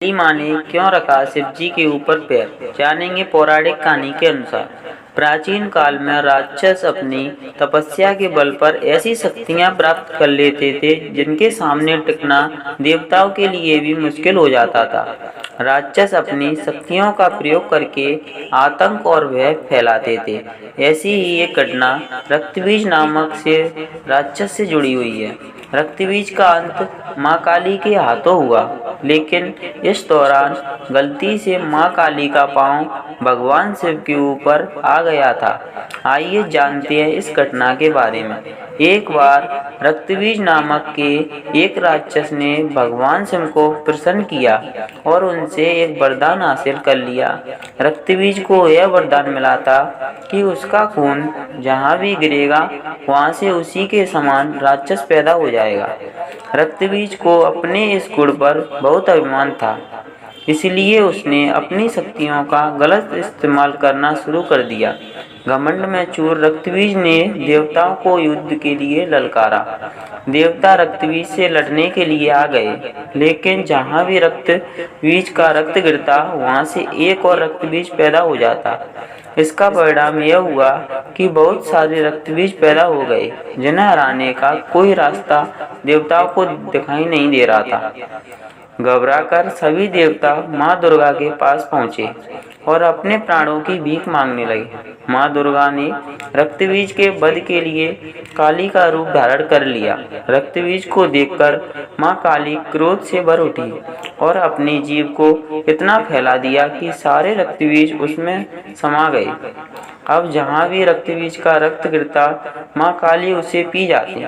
काली माँ ने क्यों रखा शिवजी के ऊपर पैर, जानेंगे पौराणिक कहानी के अनुसार। प्राचीन काल में राक्षस अपनी तपस्या के बल पर ऐसी शक्तियां प्राप्त कर लेते थे जिनके सामने टिकना देवताओं के लिए भी मुश्किल हो जाता था। राक्षस अपनी शक्तियों का प्रयोग करके आतंक और भय फैलाते थे। ऐसी ही एक घटना रक्तबीज नामक से राक्षस से जुड़ी हुई है। रक्तबीज का अंत माँ काली के हाथों हुआ, लेकिन इस दौरान गलती से माँ काली का पांव भगवान शिव के ऊपर आ गया था। आइए जानते हैं इस घटना के बारे में। एक बार रक्तबीज नामक के एक राक्षस ने भगवान शिव को प्रसन्न किया और उनसे एक वरदान हासिल कर लिया। रक्तबीज को यह वरदान मिला था कि उसका खून जहाँ भी गिरेगा वहाँ से उसी के समान राक्षस पैदा हो जाएगा। रक्तबीज को अपने इस गुण पर बहुत अभिमान था, इसलिए उसने अपनी शक्तियों का गलत इस्तेमाल करना शुरू कर दिया। घमंड में चूर रक्तबीज ने देवताओं को युद्ध के लिए ललकारा। देवता रक्तबीज से लड़ने के लिए आ गए, लेकिन जहाँ भी रक्तबीज का रक्त गिरता वहाँ से एक और रक्तबीज पैदा हो जाता। इसका परिणाम यह हुआ कि बहुत सारे रक्तबीज पैदा हो गए, जिन्हें हराने का कोई रास्ता देवताओं को दिखाई नहीं दे रहा था। घबराकर सभी देवता माँ दुर्गा के पास पहुँचे और अपने प्राणों की भीख मांगने लगे। माँ दुर्गा ने रक्तबीज के वध के लिए काली का रूप धारण कर लिया। रक्तबीज को देखकर माँ काली क्रोध से भर उठी और अपनी जीभ को इतना फैला दिया कि सारे रक्तबीज उसमें समा गए। अब जहाँ भी रक्तबीज का रक्त गिरता माँ काली उसे पी जाती।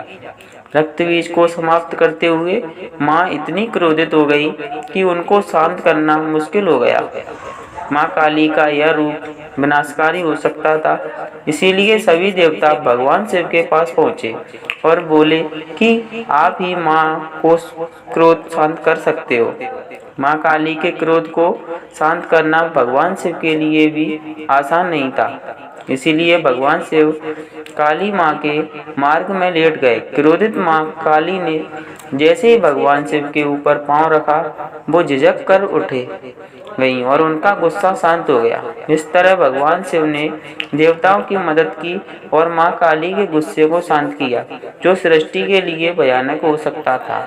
रक्तबीज को समाप्त करते हुए माँ इतनी क्रोधित हो गई कि उनको शांत करना मुश्किल हो गया। माँ काली का यह रूप विनाशकारी हो सकता था, इसीलिए सभी देवता भगवान शिव के पास पहुँचे और बोले कि आप ही माँ को क्रोध शांत कर सकते हो। माँ काली के क्रोध को शांत करना भगवान शिव के लिए भी आसान नहीं था, इसीलिए भगवान शिव काली माँ के मार्ग में लेट गए। क्रोधित माँ काली ने जैसे ही भगवान शिव के ऊपर पांव रखा, वो झिझक कर उठे गईं और उनका गुस्सा शांत हो गया। इस तरह भगवान शिव ने देवताओं की मदद की और माँ काली के गुस्से को शांत किया, जो सृष्टि के लिए भयानक हो सकता था।